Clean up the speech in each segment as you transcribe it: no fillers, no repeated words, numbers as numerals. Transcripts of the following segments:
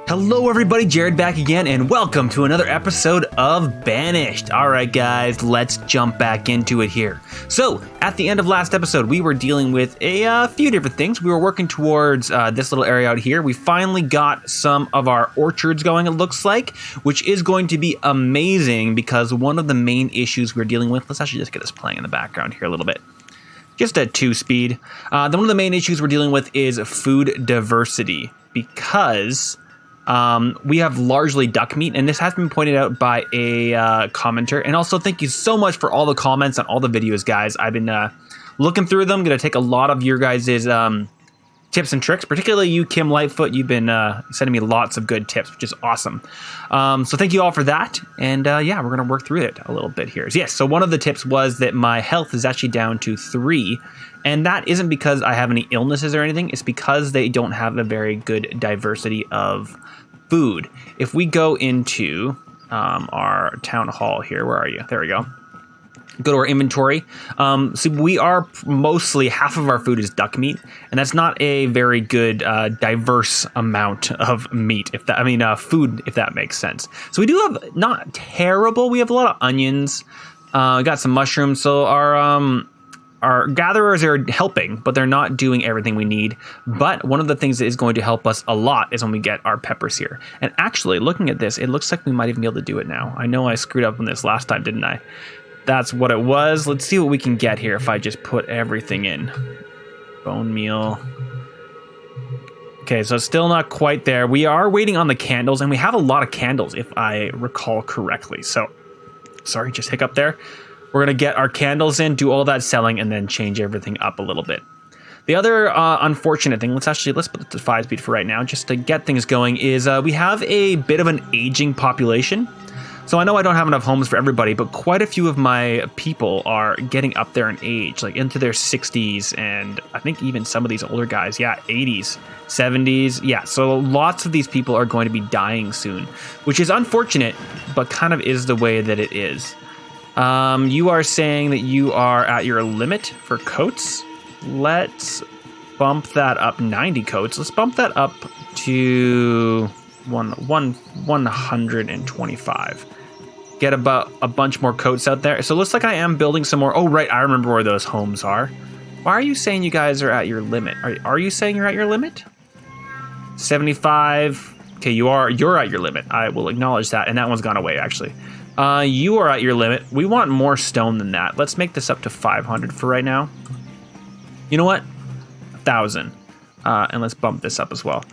Hello everybody, Jared back again, and welcome to another episode of Banished. Alright guys, let's jump back into it here. So, at the end of last episode, we were dealing with a few different things. We were working towards this little area out here. We finally got some of our orchards going, it looks like, which is going to be amazing because one of the main issues we're dealing with, let's actually just get this playing in the background here a little bit. Just at 2 speed. One of the main issues we're dealing with is food diversity because we have largely duck meat, and this has been pointed out by a commenter. And also, thank you so much for all the comments on all the videos, guys. I've been looking through them. Going to take a lot of your guys' tips and tricks, particularly you, Kim Lightfoot. You've been sending me lots of good tips, which is awesome. So thank you all for that. And yeah, we're going to work through it a little bit here. Yes, so one of the tips was that my health is actually down to 3. And that isn't because I have any illnesses or anything. It's because they don't have a very good diversity of food. If we go into our town hall here, where are you? There we go. Go to our inventory. So we are mostly, half of our food is duck meat, and that's not a very good diverse amount of meat, food, if that makes sense. So we do have not terrible. We have a lot of onions. We got some mushrooms. So our gatherers are helping, but they're not doing everything we need. But one of the things that is going to help us a lot is when we get our peppers here. And actually, looking at this, it looks like we might even be able to do it now. I know I screwed up on this last time, didn't I? That's what it was. Let's see what we can get here if I just put everything in. Bone meal. Okay, so it's still not quite there. We are waiting on the candles, and we have a lot of candles, if I recall correctly. So, sorry, just hiccup there. We're going to get our candles in, do all that selling, and then change everything up a little bit. The other unfortunate thing, let's put it to 5 speed for right now, just to get things going, is we have a bit of an aging population. So I know I don't have enough homes for everybody, but quite a few of my people are getting up there in age, like into their 60s, and I think even some of these older guys, 80s, 70s. Yeah, so lots of these people are going to be dying soon, which is unfortunate, but kind of is the way that it is. You are saying that you are at your limit for coats. Let's bump that up 90 coats. Let's bump that up to 125. Get about a bunch more coats out there. So it looks like I am building some more. Oh, right. I remember where those homes are. Why are you saying you guys are at your limit? Are you saying you're at your limit? 75. Okay, you're at your limit. I will acknowledge that. And that one's gone away, actually. You are at your limit. We want more stone than that. Let's make this up to 500 for right now. You know what? 1,000. And let's bump this up as well.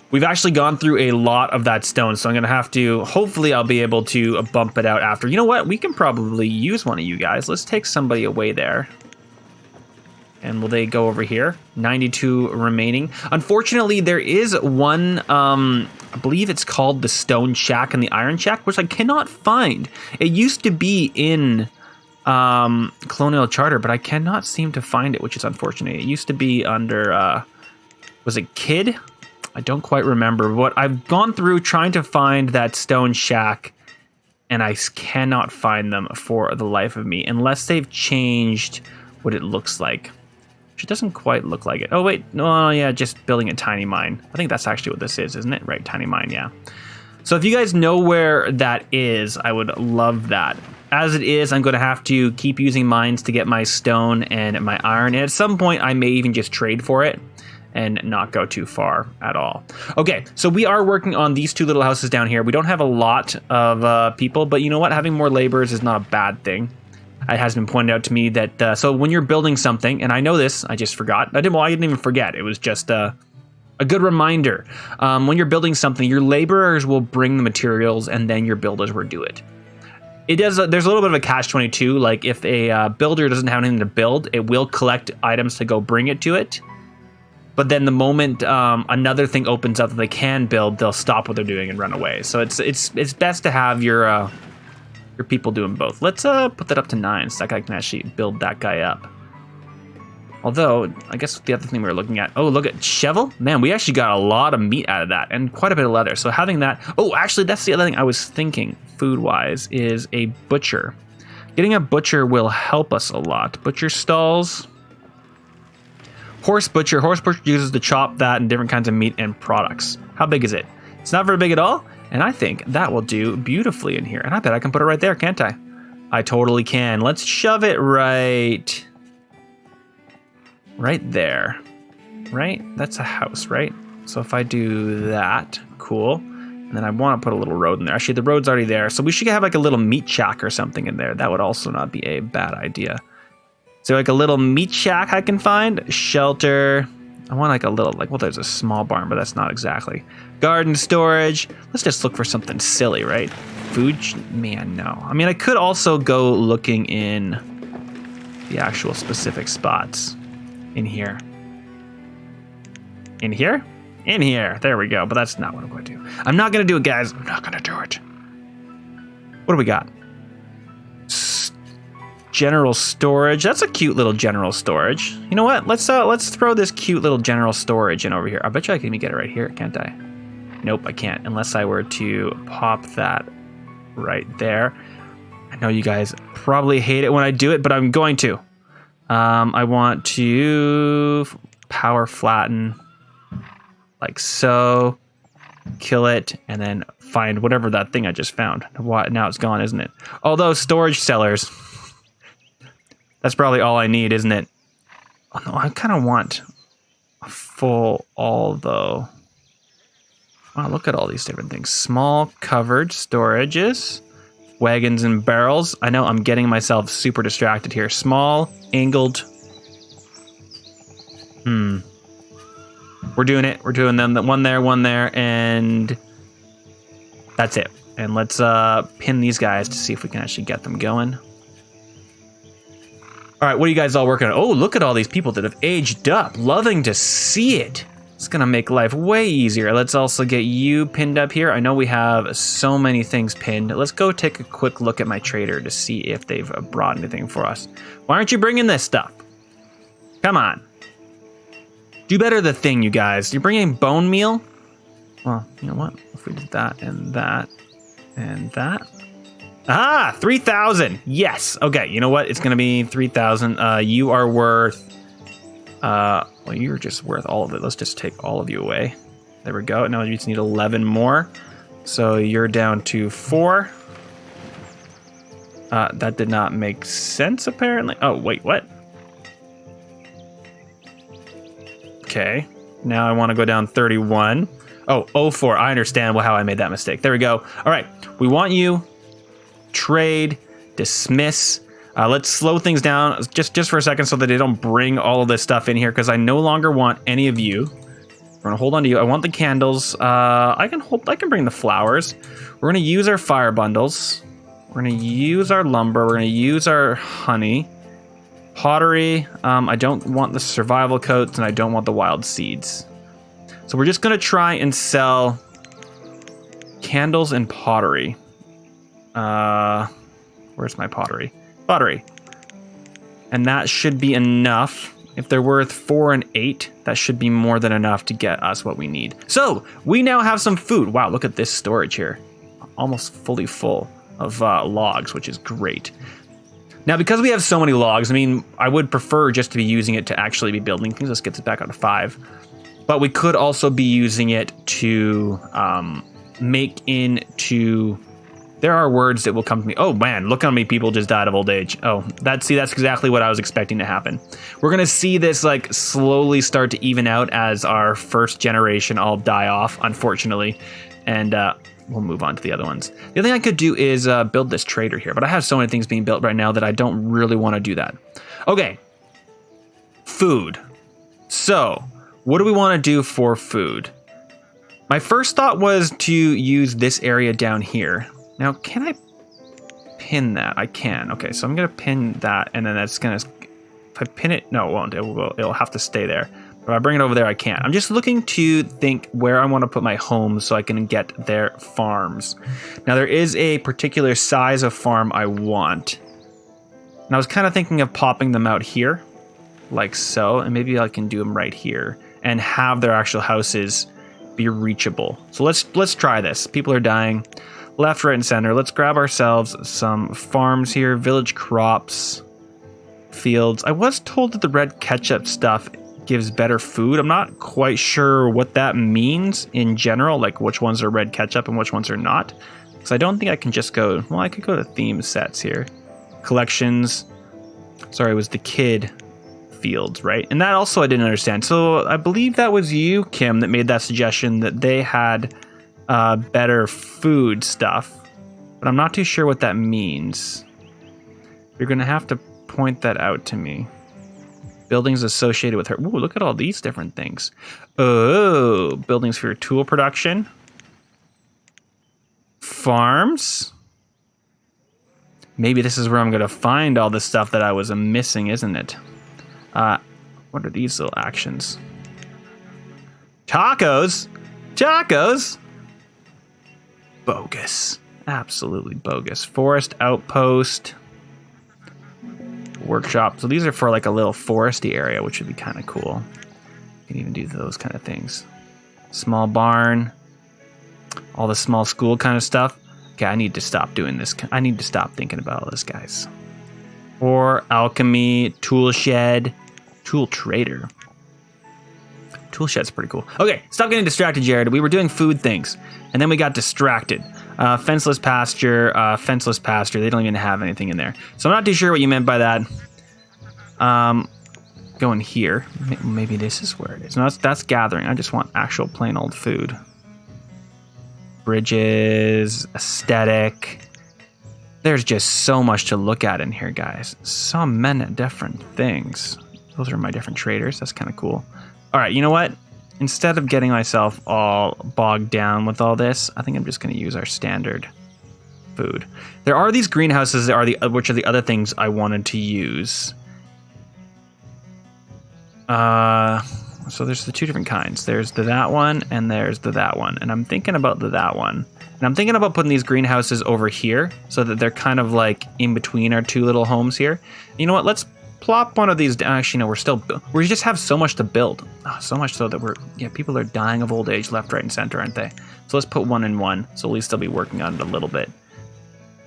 We've actually gone through a lot of that stone, so I'm going to have to, hopefully I'll be able to bump it out after. You know what? We can probably use one of you guys. Let's take somebody away there. And will they go over here? 92 remaining. Unfortunately, there is one, I believe it's called the Stone Shack and the Iron Shack, which I cannot find. It used to be in Colonial Charter, but I cannot seem to find it, which is unfortunate. It used to be under, was it Kid? I don't quite remember. But I've gone through trying to find that Stone Shack, and I cannot find them for the life of me, unless they've changed what it looks like. It doesn't quite look like it. Oh, wait. No, yeah, just building a tiny mine. I think that's actually what this is, isn't it? Right, tiny mine, yeah. So if you guys know where that is, I would love that. As it is, I'm going to have to keep using mines to get my stone and my iron. And at some point, I may even just trade for it and not go too far at all. Okay, so we are working on these 2 little houses down here. We don't have a lot of people, but you know what? Having more laborers is not a bad thing. It has been pointed out to me that so when you're building something, and I know this, I just forgot. I didn't even forget. It was just a good reminder. When you're building something, your laborers will bring the materials, and then your builders will do it. There's a little bit of a catch-22. Like if a builder doesn't have anything to build, it will collect items to go bring it to it. But then the moment another thing opens up that they can build, they'll stop what they're doing and run away. So it's best to have your people doing both. Let's put that up to 9 so that guy can actually build that guy up. Although, I guess the other thing we were looking at, oh, look at shovel. Man, we actually got a lot of meat out of that and quite a bit of leather. So having that, oh, actually, that's the other thing I was thinking food-wise is a butcher. Getting a butcher will help us a lot. Butcher stalls. Horse butcher. Horse butcher uses to chop that and different kinds of meat and products. How big is it? It's not very big at all. And I think that will do beautifully in here. And I bet I can put it right there, can't I? I totally can. Let's shove it right there. Right? That's a house, right? So if I do that, cool. And then I want to put a little road in there. Actually, the road's already there. So we should have like a little meat shack or something in there. That would also not be a bad idea. So like a little meat shack I can find. Shelter. I want like a little, like, well, there's a small barn, but that's not exactly. Garden storage. Let's just look for something silly, right? Food, man, no. I mean, I could also go looking in the actual specific spots in here. In here? In here. There we go. But that's not what I'm going to do. I'm not going to do it, guys. I'm not going to do it. What do we got? General storage. That's a cute little general storage. You know what? Let's throw this cute little general storage in over here. I bet you I can even get it right here, can't I? Nope, I can't. Unless I were to pop that right there. I know you guys probably hate it when I do it, but I'm going to. I want to power flatten like so. Kill it, and then find whatever that thing I just found. Now it's gone, isn't it? Although storage cellars. That's probably all I need, isn't it? Oh no, I kind of want a full all though. Wow, look at all these different things. Small covered storages, wagons and barrels. I know I'm getting myself super distracted here. Small, angled. We're doing it. We're doing them. One there, and that's it. And let's pin these guys to see if we can actually get them going. All right, what are you guys all working on? Oh, look at all these people that have aged up. Loving to see it. It's gonna make life way easier. Let's also get you pinned up here. I know we have so many things pinned. Let's go take a quick look at my trader to see if they've brought anything for us. Why aren't you bringing this stuff? Come on. Do better the thing, you guys. You're bringing bone meal? Well, you know what? If we did that and that and that. Ah, 3,000. Yes. Okay, you know what? It's going to be 3,000. You are worth... well, you're just worth all of it. Let's just take all of you away. There we go. Now you just need 11 more. So you're down to 4. That did not make sense, apparently. Oh, wait, what? Okay. Now I want to go down 31. Oh, 04. I understand how I made that mistake. There we go. All right. We want you... Trade, dismiss. Let's slow things down just for a second so that they don't bring all of this stuff in here, because I no longer want any of you. We're gonna hold on to you. I want the candles. I can bring the flowers. We're gonna use our fire bundles. We're gonna use our lumber. We're gonna use our honey. Pottery. I don't want the survival coats, and I don't want the wild seeds. So we're just gonna try and sell candles and pottery. Where's my pottery? Pottery. And that should be enough. If they're worth 4 and 8, that should be more than enough to get us what we need. So we now have some food. Wow, look at this storage here. Almost fully full of logs, which is great. Now, because we have so many logs, I mean, I would prefer just to be using it to actually be building things. Let's get this back up to 5. But we could also be using it to make into... There are words that will come to me. Oh man, look how many people just died of old age. Oh, that's exactly what I was expecting to happen. We're gonna see this like slowly start to even out as our first generation all die off, unfortunately. And we'll move on to the other ones. The other thing I could do is build this trader here, but I have so many things being built right now that I don't really want to do that. Okay, food. So, what do we want to do for food? My first thought was to use this area down here. Now, can I pin that? I can. Okay, so I'm going to pin that, and then that's going to... If I pin it... No, it won't. It'll have to stay there. But if I bring it over there, I can't. I'm just looking to think where I want to put my homes so I can get their farms. Now, there is a particular size of farm I want. And I was kind of thinking of popping them out here, like so. And maybe I can do them right here and have their actual houses be reachable. So let's try this. People are dying. left, right, and center. Let's grab ourselves some farms here, village crops, fields. I was told that the red ketchup stuff gives better food. I'm not quite sure what that means in general, like which ones are red ketchup and which ones are not. Because I don't think I can just go, well, I could go to theme sets here. Collections. Sorry, it was the kid fields, right? And that also I didn't understand. So I believe that was you, Kim, that made that suggestion that they had better food stuff. But I'm not too sure what that means. You're going to have to point that out to me. Buildings associated with her. Ooh, look at all these different things. Oh, buildings for your tool production. Farms. Maybe this is where I'm going to find all the stuff that I was missing, isn't it? What are these little actions? Tacos? Tacos? Bogus. Absolutely bogus. Forest outpost. Workshop. So these are for like a little foresty area, which would be kind of cool. You can even do those kind of things. Small barn. All the small school kind of stuff. Okay, I need to stop doing this. I need to stop thinking about all this, guys. Or alchemy, tool shed, tool trader. Tool shed's pretty cool. Okay, stop getting distracted, Jared. We were doing food things, and then we got distracted. Fenceless pasture, fenceless pasture. They don't even have anything in there. So I'm not too sure what you meant by that. Going here. Maybe this is where it is. No, that's gathering. I just want actual plain old food. Bridges, aesthetic. There's just so much to look at in here, guys. So many different things. Those are my different traders. That's kind of cool. All right, you know what? Instead of getting myself all bogged down with all this, I think I'm just going to use our standard food. There are these greenhouses that are which are the other things I wanted to use. So there's the two different kinds. There's that one and there's that one. And I'm thinking about that one. And I'm thinking about putting these greenhouses over here so that they're kind of like in between our two little homes here. You know what? Let's plop one of these down. Actually, no, we just have so much to build. Oh, so much so that people are dying of old age left, right, and center, aren't they? So let's put one in one. So at least they'll be working on it a little bit.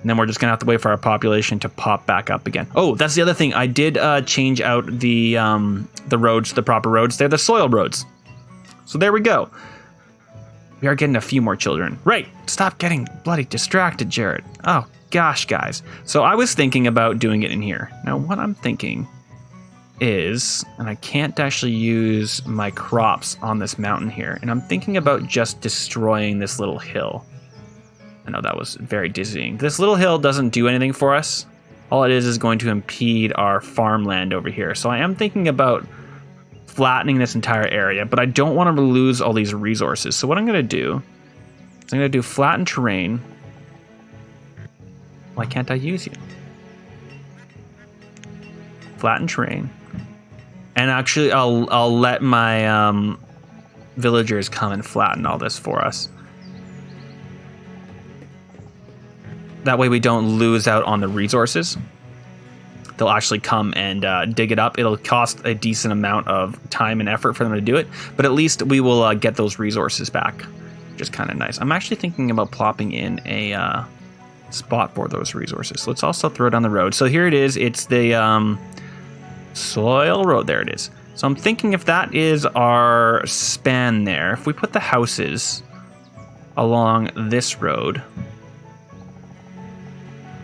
And then we're just going to have to wait for our population to pop back up again. Oh, that's the other thing. I did change out the roads, the proper roads. They're the soil roads. So there we go. We are getting a few more children. Right. Stop getting bloody distracted, Jared. Oh, gosh, guys. So I was thinking about doing it in here. Now, what I'm thinking is, and I can't actually use my crops on this mountain here, and I'm thinking about just destroying this little hill. I know that was very dizzying. This little hill doesn't do anything for us. All it is going to impede our farmland over here. So I am thinking about flattening this entire area, but I don't want to lose all these resources. So what I'm going to do is I'm going to do Flatten Terrain. Why can't I use you? Flatten Terrain. And actually, I'll let my villagers come and flatten all this for us. That way we don't lose out on the resources. They'll actually come and dig it up. It'll cost a decent amount of time and effort for them to do it, but at least we will get those resources back, which is kind of nice. I'm actually thinking about plopping in a spot for those resources. So let's also throw down the road. So here it is. It's the soil road. There it is. So I'm thinking if that is our span there, if we put the houses along this road,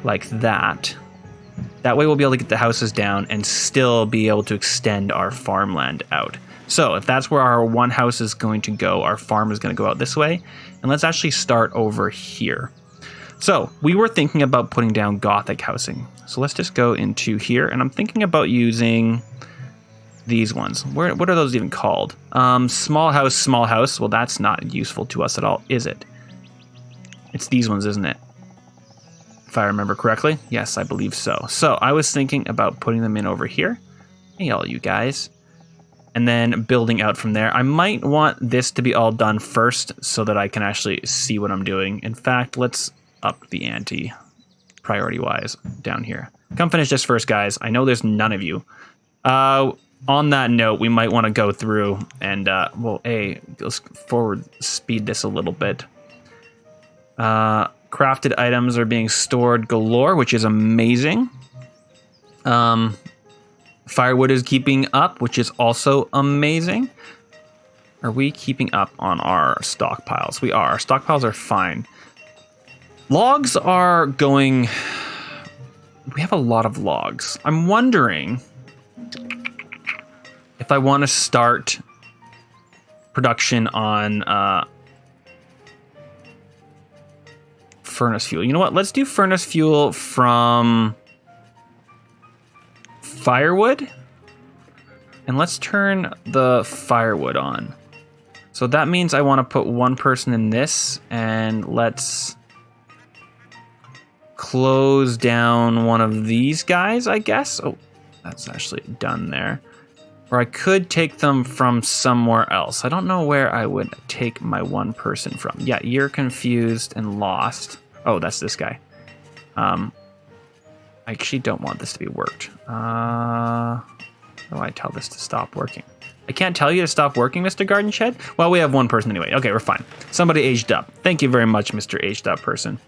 like that. That way we'll be able to get the houses down and still be able to extend our farmland out. So if that's where our one house is going to go, our farm is going to go out this way. And let's actually start over here. So we were thinking about putting down Gothic housing. So let's just go into here. And I'm thinking about using these ones. What are those even called? Small house. Well, that's not useful to us at all, is it? It's these ones, isn't it? If I remember correctly. Yes, I believe so. So I was thinking about putting them in over here. Hey, all you guys. And then building out from there. I might want this to be all done first so that I can actually see what I'm doing. In fact, let's up the ante priority-wise down here. Come finish this first, guys. I know there's none of you. On that note, we might want to go through and, let's forward speed this a little bit. Crafted items are being stored galore, which is amazing. Firewood is keeping up, which is also amazing. Are we keeping up on our stockpiles? We are. Our stockpiles are fine. Logs are going... We have a lot of logs. I'm wondering if I want to start production on furnace fuel. You know what? Let's do furnace fuel from firewood. And let's turn the firewood on. So that means I want to put one person in this, and let's close down one of these guys, I guess. Oh, that's actually done there. Or I could take them from somewhere else. I don't know where I would take my one person from. Yeah, you're confused and lost. Oh, that's this guy. I actually don't want this to be worked. How do I tell this to stop working? I can't tell you to stop working, Mr. Garden Shed? Well, we have one person anyway. Okay, we're fine. Somebody aged up. Thank you very much, Mr. Aged Up person.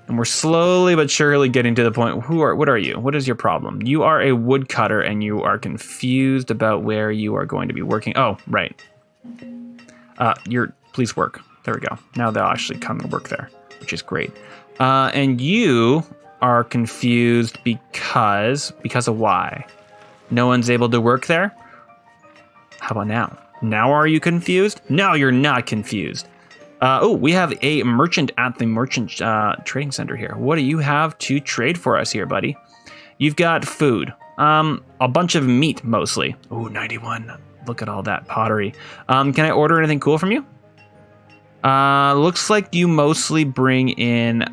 And we're slowly but surely getting to the point. What are you? What is your problem? You are a woodcutter and you are confused about where you are going to be working. Oh, right. Please work. There we go. Now they'll actually come and work there, which is great. And you are confused because of why? No one's able to work there? How about now? Now are you confused? No, you're not confused. Oh, we have a merchant at the merchant trading center here. What do you have to trade for us here, buddy? You've got food. A bunch of meat, mostly. Oh, 91. Look at all that pottery. Can I order anything cool from you? Looks like you mostly bring in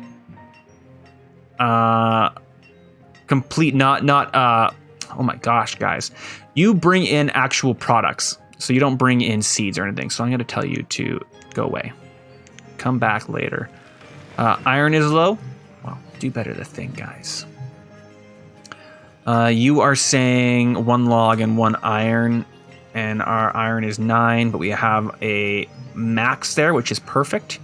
complete, oh my gosh, guys. You bring in actual products. So you don't bring in seeds or anything. So I'm going to tell you to go away. Come back later. Iron is low. Well, do better the thing, guys. You are saying 1 log and 1 iron. And our iron is 9, but we have a max there, which is perfect.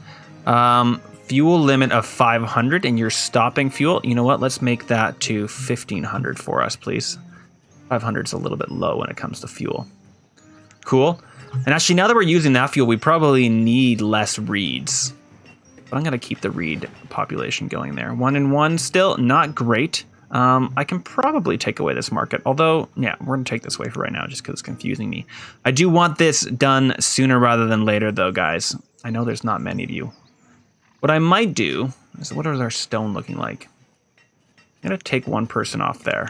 Fuel limit of 500, and you're stopping fuel. You know what? Let's make that to 1500 for us, please. 500 is a little bit low when it comes to fuel. Cool. And actually, now that we're using that fuel, we probably need less reeds. But I'm going to keep the reed population going there. 1 and 1 still, not great. I can probably take away this market. Although, yeah, we're going to take this away for right now just because it's confusing me. I do want this done sooner rather than later, though, guys. I know there's not many of you. What I might do is, what is our stone looking like? I'm going to take one person off there.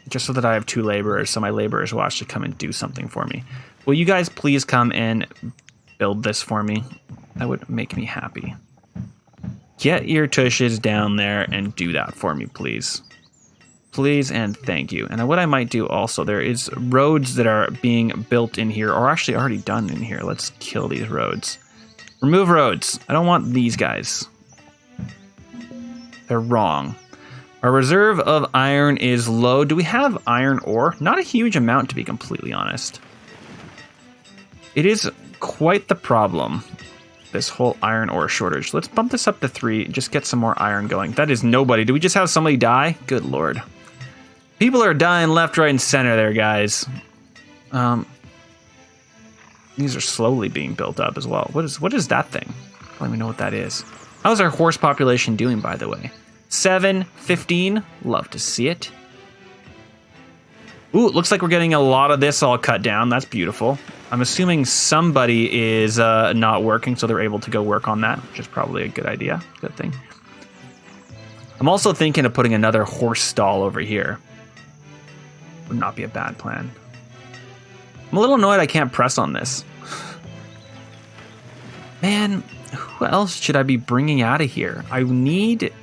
Just so that I have 2 laborers, so my laborers will actually come and do something for me. Will you guys please come and build this for me? That would make me happy. Get your tushes down there and do that for me, please. Please and thank you. And what I might do also, there is roads that are being built in here, or actually already done in here. Let's kill these roads. Remove roads. I don't want these guys. They're wrong. Our reserve of iron is low. Do we have iron ore? Not a huge amount, to be completely honest. It is quite the problem, this whole iron ore shortage. Let's bump this up to 3, just get some more iron going. That is nobody. Do we just have somebody die? Good lord. People are dying left, right, and center there, guys. These are slowly being built up as well. What is that thing? I don't even know what that is. How's our horse population doing, by the way? 7, 15. Love to see it. Ooh, it looks like we're getting a lot of this all cut down. That's beautiful. I'm assuming somebody is not working, so they're able to go work on that, which is probably a good idea. Good thing. I'm also thinking of putting another horse stall over here. Would not be a bad plan. I'm a little annoyed I can't press on this. Man, who else should I be bringing out of here? I need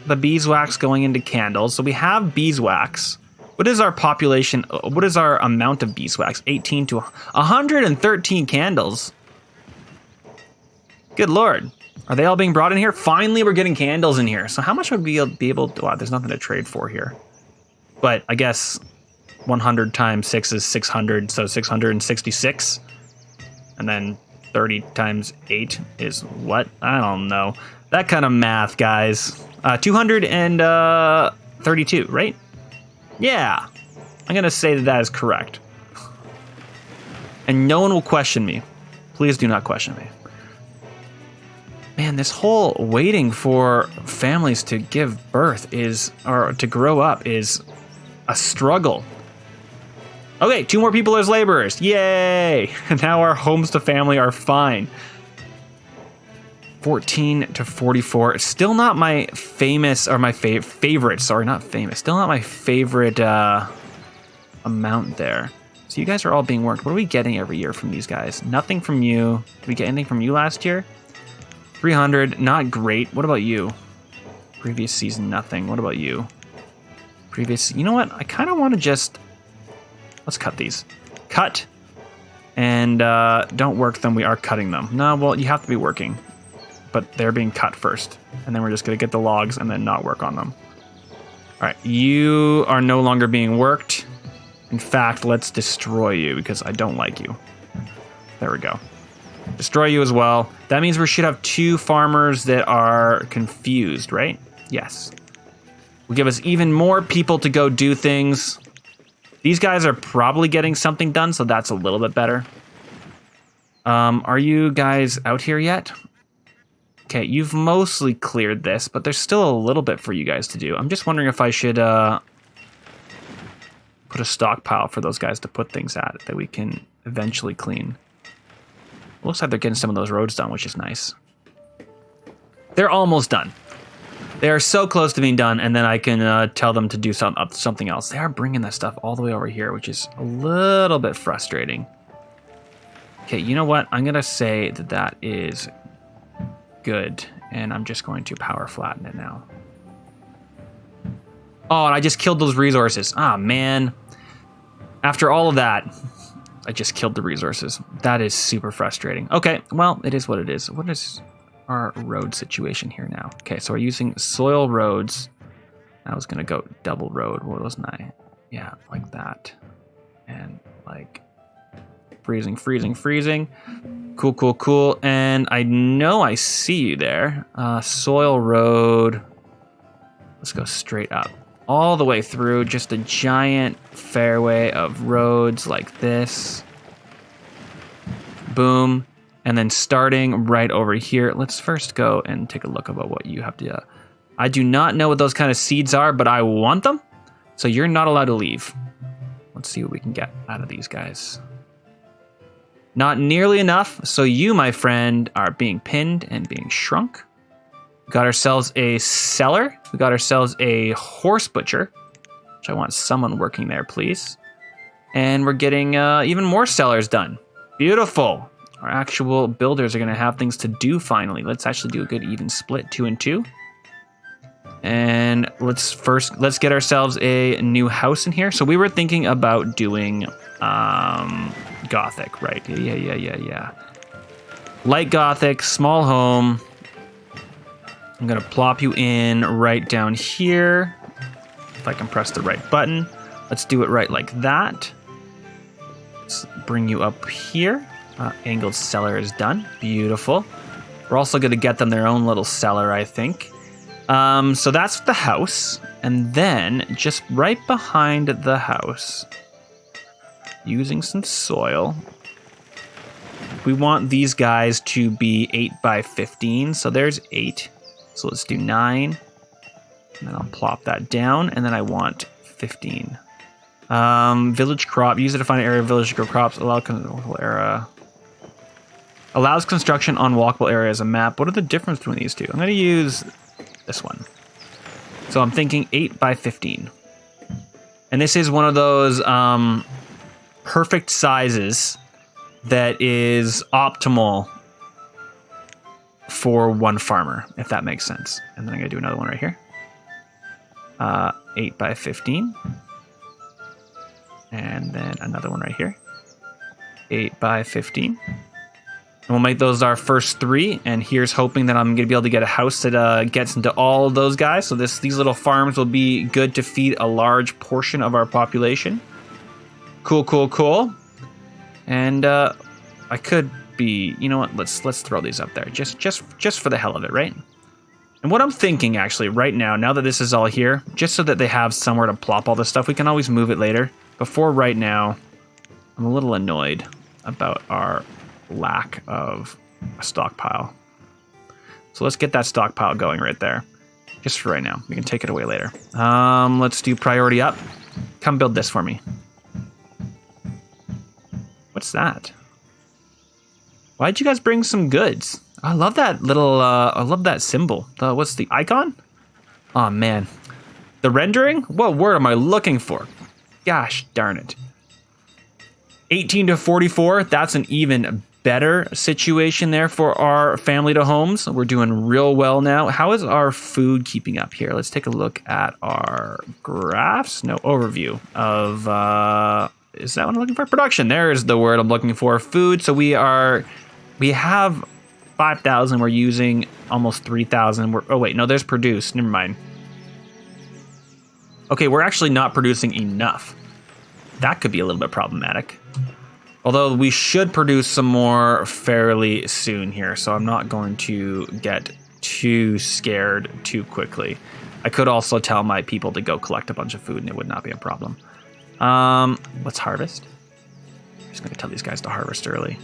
the beeswax going into candles. So we have beeswax. What is our population? What is our amount of beeswax? 18 to 113 candles. Good lord. Are they all being brought in here? Finally, we're getting candles in here. So how much would we be able to... Wow, there's nothing to trade for here. But I guess 100 times 6 is 600, so 666. And then 30 times 8 is what? I don't know. That kind of math, guys. 232, right? Yeah. I'm going to say that that is correct. And no one will question me. Please do not question me. Man, this whole waiting for families to give birth or to grow up is a struggle. Okay, 2 more people as laborers. Yay! And now our homes to family are fine. 14 to 44. Still not my famous, or my favorite. Sorry, not famous. Still not my favorite amount there. So you guys are all being worked. What are we getting every year from these guys? Nothing from you. Did we get anything from you last year? 300. Not great. What about you? Previous season, nothing. What about you? You know what? I kind of want to just... Let's cut these. Cut. And don't work them. We are cutting them. No, well, you have to be working. But they're being cut first. And then we're just going to get the logs and then not work on them. All right. You are no longer being worked. In fact, let's destroy you because I don't like you. There we go. Destroy you as well. That means we should have 2 farmers that are confused, right? Yes. Will give us even more people to go do things. These guys are probably getting something done, so that's a little bit better. Are you guys out here yet? Okay, you've mostly cleared this, but there's still a little bit for you guys to do. I'm just wondering if I should put a stockpile for those guys to put things at that we can eventually clean. Looks like they're getting some of those roads done, which is nice. They're almost done. They are so close to being done, and then I can tell them to do something else. They are bringing that stuff all the way over here, which is a little bit frustrating. Okay, you know what? I'm going to say that that is good, and I'm just going to power flatten it now. Oh, and I just killed those resources. Ah, man. After all of that, I just killed the resources. That is super frustrating. Okay, well, it is what it is. What is our road situation here now? Okay, so we're using soil roads. I was gonna go double road, wasn't I? Yeah, like that. And like freezing. Cool, cool, cool. And I know I see you there. Soil road. Let's go straight up. All the way through, just a giant fairway of roads like this. Boom. And then starting right over here, let's first go and take a look about what you have to... I do not know what those kind of seeds are, but I want them. So you're not allowed to leave. Let's see what we can get out of these guys. Not nearly enough. So you, my friend, are being pinned and being shrunk. We got ourselves a cellar. We got ourselves a horse butcher, which I want someone working there, please. And we're getting even more cellars done. Beautiful. Our actual builders are going to have things to do finally. Let's actually do a good even split, 2 and 2. And let's get ourselves a new house in here. So we were thinking about doing Gothic, right? Yeah. Light Gothic, small home. I'm going to plop you in right down here. If I can press the right button. Let's do it right like that. Let's bring you up here. Angled cellar is done. Beautiful. We're also going to get them their own little cellar, I think. So that's the house. And then just right behind the house, using some soil, we want these guys to be 8 by 15. So there's 8. So let's do 9. And then I'll plop that down. And then I want 15. Village crop. Use a defined area of village to grow crops. Allows construction on walkable areas. A map. What are the difference between these two? I'm going to use this one. So I'm thinking 8 by 15. And this is one of those perfect sizes that is optimal for one farmer, if that makes sense. And then I'm going to do another one right here. 8 by 15. And then another one right here. 8 by 15. And we'll make those our first 3. And here's hoping that I'm going to be able to get a house that gets into all of those guys. So these little farms will be good to feed a large portion of our population. Cool. And I could be, you know what? Let's throw these up there, just for the hell of it, right? And what I'm thinking actually right now that this is all here, just so that they have somewhere to plop all this stuff, we can always move it later. Before right now, I'm a little annoyed about our lack of a stockpile. So let's get that stockpile going right there. Just for right now. We can take it away later. Let's do priority up. Come build this for me. What's that? Why'd you guys bring some goods? I love that little, I love that symbol. What's the icon? Oh man. The rendering? What word am I looking for? Gosh darn it. 18 to 44, that's an even better situation there for our family to homes. We're doing real well now. How is our food keeping up here? Let's take a look at our graphs. No, overview of, is that what I'm looking for? Production, there's the word I'm looking for. Food, so we have 5,000, we're using almost 3,000. Oh wait, no, there's produced, never mind. Okay, we're actually not producing enough. That could be a little bit problematic. Although we should produce some more fairly soon here, so I'm not going to get too scared too quickly. I could also tell my people to go collect a bunch of food and it would not be a problem. Let's harvest. I'm just going to tell these guys to harvest early.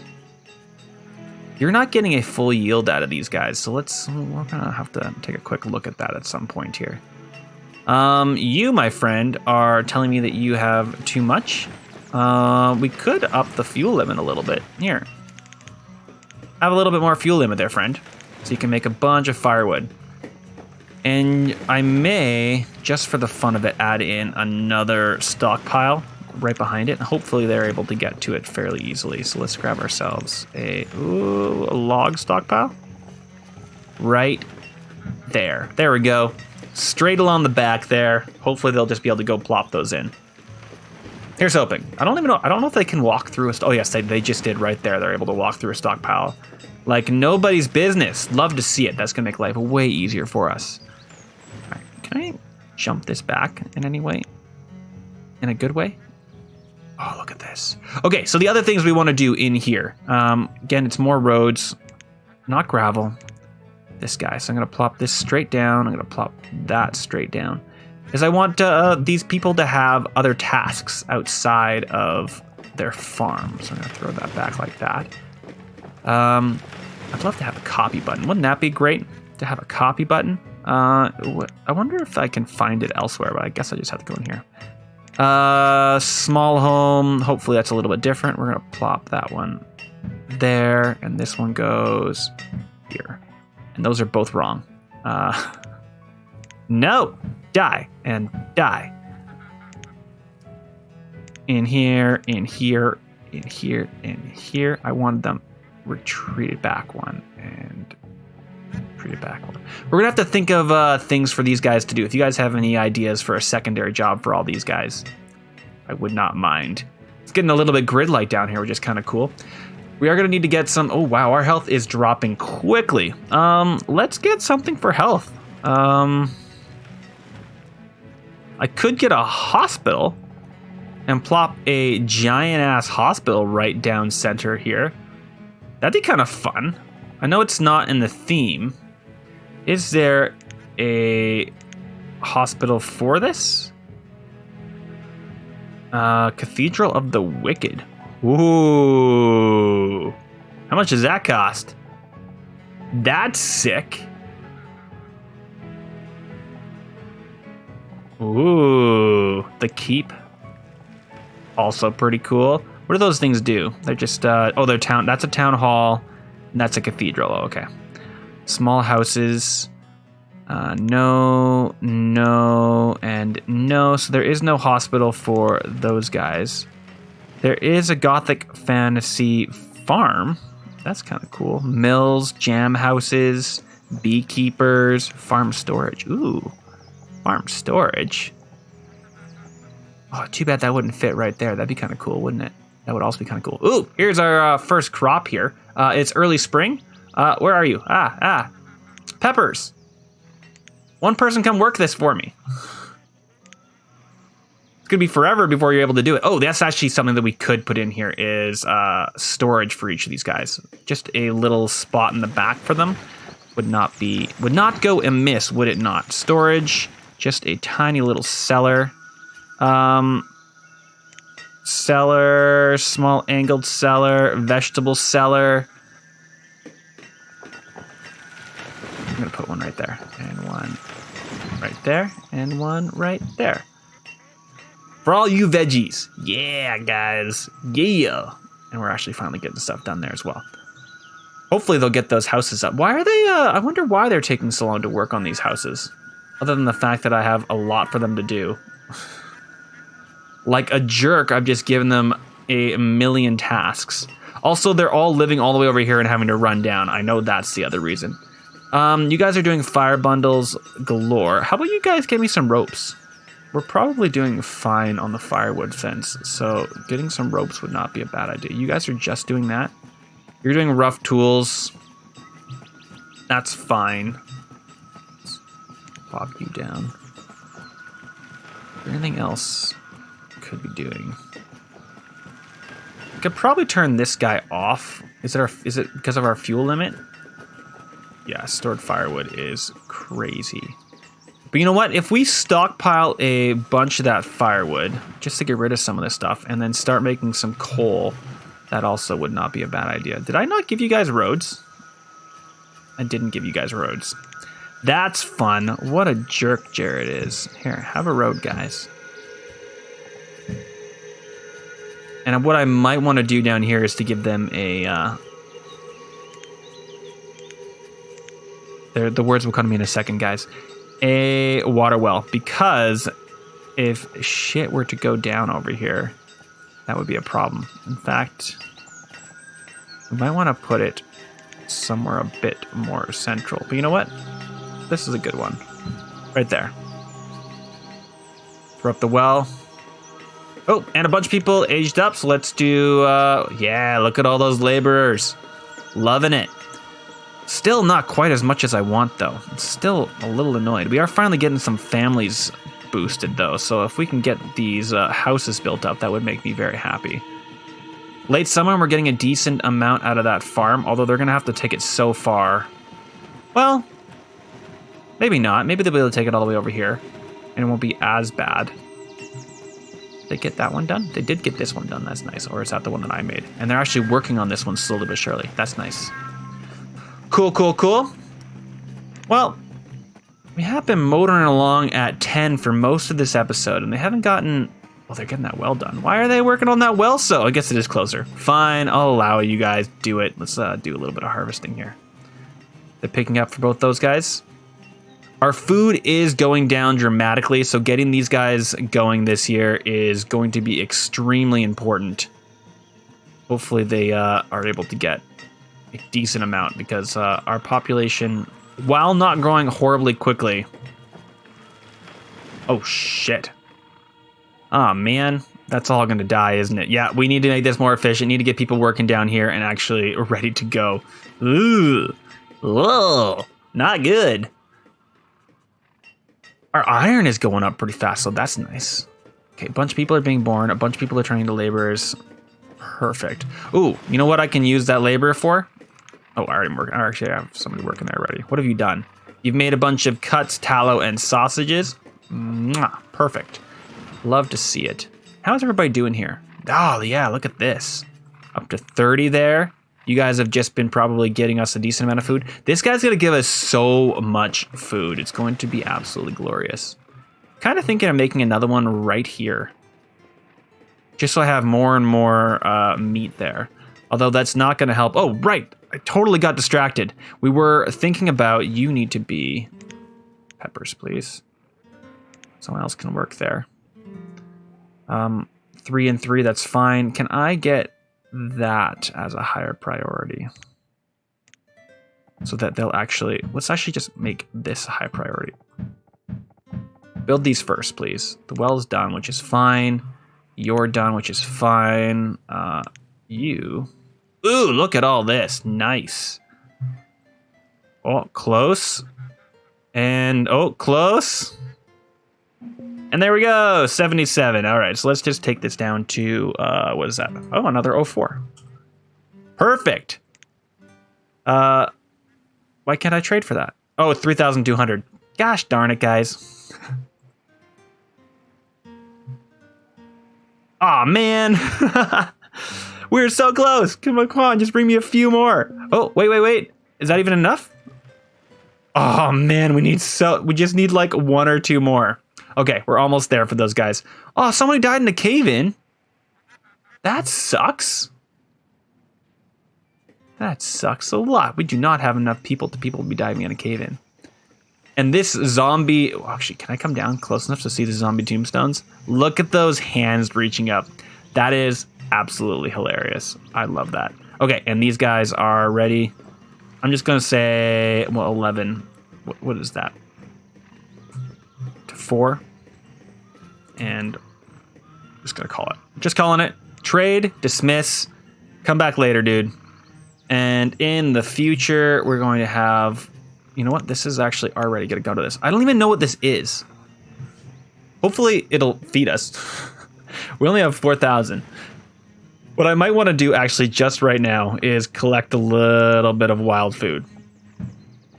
You're not getting a full yield out of these guys, so we're going to have to take a quick look at that at some point here. You, my friend, are telling me that you have too much. We could up the fuel limit a little bit. Here. Have a little bit more fuel limit there, friend. So you can make a bunch of firewood. And I may, just for the fun of it, add in another stockpile right behind it. Hopefully they're able to get to it fairly easily. So let's grab ourselves a log stockpile. Right there. There we go. Straight along the back there. Hopefully they'll just be able to go plop those in. Here's hoping. I don't know if they can walk through oh yes, they just did right there. They're able to walk through a stockpile. Like nobody's business. Love to see it. That's gonna make life way easier for us. All right, can I jump this back in any way? In a good way? Oh, look at this. Okay, so the other things we want to do in here. Again, it's more roads, not gravel. This guy. So I'm gonna plop this straight down. I'm gonna plop that straight down. Because I want these people to have other tasks outside of their farm. So I'm going to throw that back like that. I'd love to have a copy button. Wouldn't that be great to have a copy button? I wonder if I can find it elsewhere, but I guess I just have to go in here. Small home. Hopefully that's a little bit different. We're going to plop that one there, and this one goes here. And those are both wrong. No! Die and die. In here, in here, in here, in here. I wanted them retreated back one and retreated back one. We're gonna have to think of things for these guys to do. If you guys have any ideas for a secondary job for all these guys, I would not mind. It's getting a little bit grid light down here, which is kind of cool. We are gonna need to get some. Oh wow, our health is dropping quickly. Let's get something for health. I could get a hospital and plop a giant-ass hospital right down center here. That'd be kind of fun. I know it's not in the theme. Is there a hospital for this? Cathedral of the Wicked. Ooh. How much does that cost? That's sick. Ooh, the keep. Also pretty cool. What do those things do? They're just, they're town. That's a town hall, and that's a cathedral. Oh, okay. Small houses. No, and no. So there is no hospital for those guys. There is a Gothic fantasy farm. That's kind of cool. Mills, jam houses, beekeepers, farm storage. Ooh. Farm storage. Oh, too bad that wouldn't fit right there. That'd be kind of cool, wouldn't it? That would also be kind of cool. Ooh, here's our first crop here. It's early spring. Where are you? Peppers. One person come work this for me. It's going to be forever before you're able to do it. Oh, that's actually something that we could put in here is storage for each of these guys. Just a little spot in the back for them would not go amiss, would it not? Storage, just a tiny little cellar. Cellar, small angled cellar, vegetable cellar. I'm going to put one right there, and one right there, and one right there. For all you veggies. Yeah, guys. Yeah. And we're actually finally getting stuff done there as well. Hopefully they'll get those houses up. Why are they, I wonder why they're taking so long to work on these houses. Other than the fact that I have a lot for them to do. Like a jerk, I've just given them a million tasks. Also, they're all living all the way over here and having to run down. I know that's the other reason. You guys are doing fire bundles galore. How about you guys get me some ropes? We're probably doing fine on the firewood fence, so getting some ropes would not be a bad idea. You guys are just doing that? You're doing rough tools. That's fine. Let's pop you down. Is there anything else I could be doing? I could probably turn this guy off. Is it because of our fuel limit? Yeah, stored firewood is crazy. But you know what? If we stockpile a bunch of that firewood, just to get rid of some of this stuff, and then start making some coal, that also would not be a bad idea. Did I not give you guys roads? I didn't give you guys roads. That's fun. What a jerk Jared is. Here, have a road, guys. And what I might want to do down here is to give them a... the words will come to me in a second, guys. A water well, because if shit were to go down over here, that would be a problem. In fact, we might want to put it somewhere a bit more central. But you know what? This is a good one. Right there. Throw up the well. Oh, and a bunch of people aged up, so let's do, yeah, look at all those laborers. Loving it. Still not quite as much as I want, though. It's still a little annoyed. We are finally getting some families boosted, though, so if we can get these houses built up, that would make me very happy. Late summer, we're getting a decent amount out of that farm, although they're going to have to take it so far. Well, maybe not. Maybe they'll be able to take it all the way over here, and it won't be as bad. Did they get that one done? They did get this one done. That's nice. Or is that the one that I made? And they're actually working on this one slowly but surely. That's nice. Cool, cool, cool. Well, we have been motoring along at 10 for most of this episode, and they haven't gotten... Well, they're getting that well done. Why are they working on that well so? I guess it is closer. Fine, I'll allow you guys do it. Let's do a little bit of harvesting here. They're picking up for both those guys. Our food is going down dramatically, so getting these guys going this year is going to be extremely important. Hopefully they are able to get a decent amount, because our population, while not growing horribly quickly... Oh, shit. Oh, man. That's all going to die, isn't it? Yeah, we need to make this more efficient. Need to get people working down here and actually ready to go. Ooh. Whoa. Not good. Our iron is going up pretty fast, so that's nice. Okay, a bunch of people are being born. A bunch of people are turning to laborers. Perfect. Ooh, you know what I can use that laborer for? Oh, I already working. Actually, I have somebody working there already. What have you done? You've made a bunch of cuts, tallow, and sausages. Mwah, perfect. Love to see it. How's everybody doing here? Oh, yeah, look at this. Up to 30 there. You guys have just been probably getting us a decent amount of food. This guy's going to give us so much food. It's going to be absolutely glorious. Kind of thinking of making another one right here. Just so I have more and more meat there. Although that's not going to help. Oh, right. I totally got distracted. We were thinking about you need to be... Peppers, please. Someone else can work there. 3 and 3, that's fine. Can I get that as a higher priority? So that they'll actually... Let's actually just make this a high priority. Build these first, please. The well's done, which is fine. You're done, which is fine. You... Ooh, look at all this. Nice. Oh, close. And, oh, close. And there we go, 77. All right, so let's just take this down to, what is that? Oh, another 04. Perfect. Why can't I trade for that? Oh, 3,200. Gosh darn it, guys. Aw, man. We're so close. Come on, just bring me a few more. Oh, wait. Is that even enough? Oh, man, we just need like one or two more. Okay, we're almost there for those guys. Oh, somebody died in a cave-in. That sucks. That sucks a lot. We do not have enough people to be diving in a cave-in. And this zombie... Oh, actually, can I come down close enough to see the zombie tombstones? Look at those hands reaching up. That is absolutely hilarious. I love that. Okay, and these guys are ready. I'm just going to say, well, 11. What is that? To 4. And I'm just going to call it. Just calling it. Trade, dismiss, come back later, dude. And in the future, we're going to have... You know what? This is actually already going to go to this. I don't even know what this is. Hopefully, it'll feed us. We only have 4,000. What I might want to do actually just right now is collect a little bit of wild food.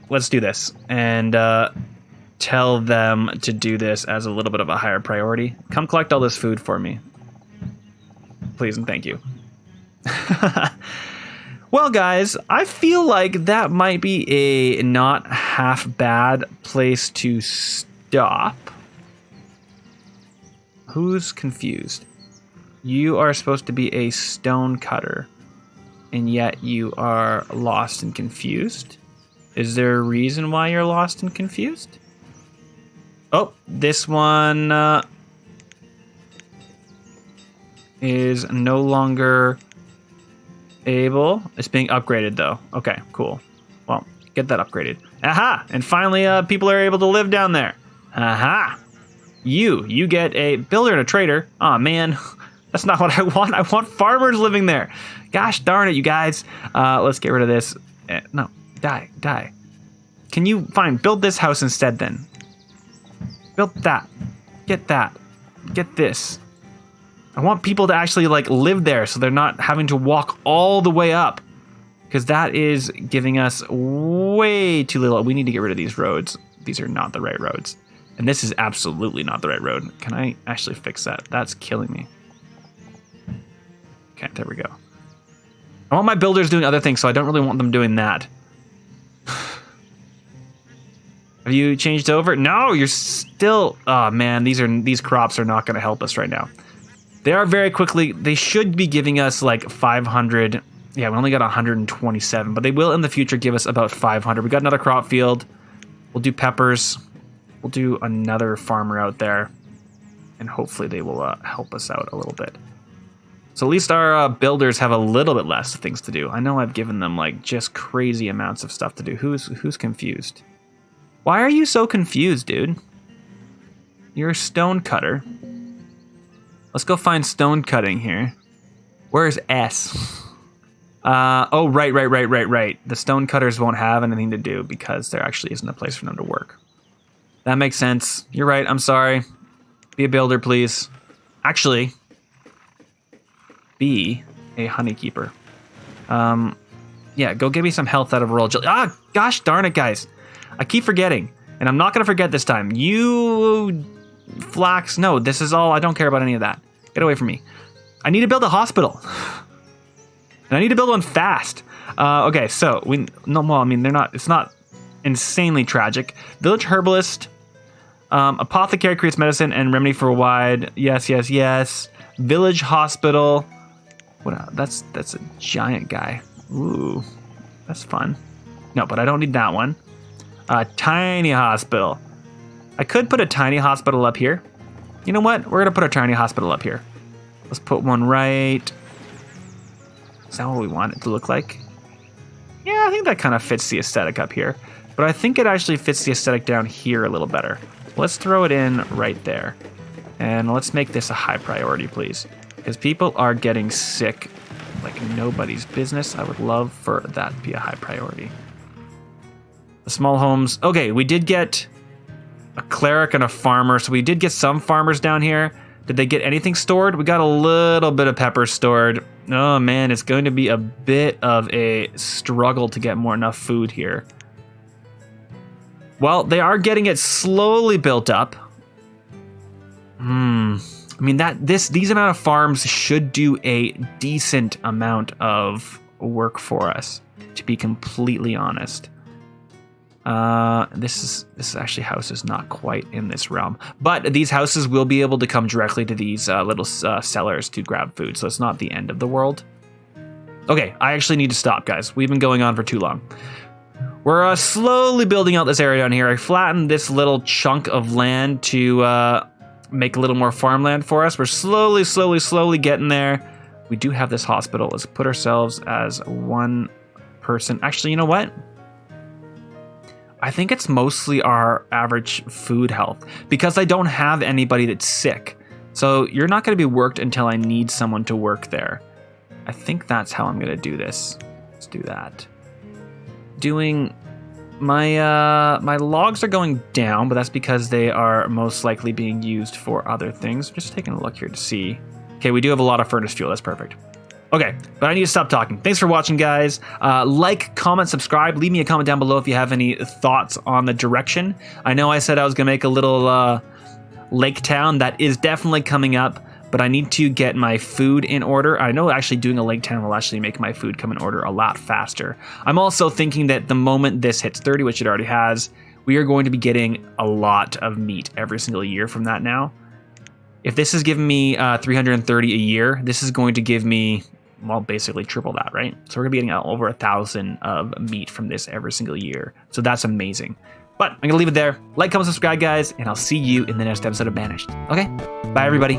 Let's do this. And tell them to do this as a little bit of a higher priority. Come collect all this food for me. Please and thank you. Well, guys, I feel like that might be a not half bad place to stop. Who's confused? You are supposed to be a stone cutter, and yet you are lost and confused. Is there a reason why you're lost and confused? Oh, this one is no longer... able. It's being upgraded though. Okay, cool. Well, get that upgraded. Aha! And finally, people are able to live down there. Aha! You get a builder and a trader. Aw, man. That's not what I want. I want farmers living there. Gosh darn it, you guys. Let's get rid of this. No, die. Can you, fine, build this house instead then. Build that. Get that. Get this. I want people to actually like live there so they're not having to walk all the way up, because that is giving us way too little. We need to get rid of these roads. These are not the right roads. And this is absolutely not the right road. Can I actually fix that? That's killing me. Okay, there we go. I want my builders doing other things, so I don't really want them doing that. Have you changed over? No, you're still... Oh man, these crops are not going to help us right now. They are very quickly, they should be giving us like 500. Yeah, we only got 127, but they will in the future give us about 500. We got another crop field. We'll do peppers. We'll do another farmer out there. And hopefully they will help us out a little bit. So at least our builders have a little bit less things to do. I know I've given them like just crazy amounts of stuff to do. Who's confused? Why are you so confused, dude? You're a stone cutter. Let's go find stone cutting here. Where's S? Oh, right. The stone cutters won't have anything to do because there actually isn't a place for them to work. That makes sense. You're right. I'm sorry. Be a builder, please. Actually, be a honeykeeper. Yeah, go give me some health out of royal jelly. Ah, gosh darn it, guys. I keep forgetting. And I'm not going to forget this time. You... Flax, no, this is all, I don't care about any of that. Get away from me. I need to build a hospital. And I need to build one fast. Okay, so, it's not insanely tragic. Village herbalist, apothecary creates medicine and remedy for a wide, yes. Village hospital, that's a giant guy. Ooh, that's fun. No, but I don't need that one. Tiny hospital. I could put a tiny hospital up here. You know what? We're going to put a tiny hospital up here. Let's put one right... Is that what we want it to look like? Yeah, I think that kind of fits the aesthetic up here. But I think it actually fits the aesthetic down here a little better. Let's throw it in right there. And let's make this a high priority, please. Because people are getting sick like nobody's business. I would love for that to be a high priority. The small homes... Okay, we did get... a cleric and a farmer. So we did get some farmers down here. Did they get anything stored? We got a little bit of pepper stored. Oh man, it's going to be a bit of a struggle to get enough food here. Well, they are getting it slowly built up. I mean, these amount of farms should do a decent amount of work for us, to be completely honest. This is actually houses not quite in this realm, but these houses will be able to come directly to these little cellars to grab food, so it's not the end of the world. Okay, I actually need to stop, guys. We've been going on for too long. We're slowly building out this area down here. I flattened this little chunk of land to make a little more farmland for us. We're slowly getting there. We do have this hospital. Let's put ourselves as one person. Actually, you know what? I think it's mostly our average food health because I don't have anybody that's sick. So you're not going to be worked until I need someone to work there. I think that's how I'm going to do this. Let's do that. Doing my logs are going down, but that's because they are most likely being used for other things. I'm just taking a look here to see. Okay, we do have a lot of furnace fuel. That's perfect. Okay, but I need to stop talking. Thanks for watching, guys. Like, comment, subscribe. Leave me a comment down below if you have any thoughts on the direction. I know I said I was going to make a little lake town. That is definitely coming up, but I need to get my food in order. I know actually doing a lake town will actually make my food come in order a lot faster. I'm also thinking that the moment this hits 30, which it already has, we are going to be getting a lot of meat every single year from that now. If this is giving me 330 a year, this is going to give me, well, basically triple that, right? So we're gonna be getting over 1,000 of meat from this every single year. So that's amazing. But I'm gonna leave it there. Like, comment, subscribe, guys, and I'll see you in the next episode of Banished. Okay? Bye, everybody.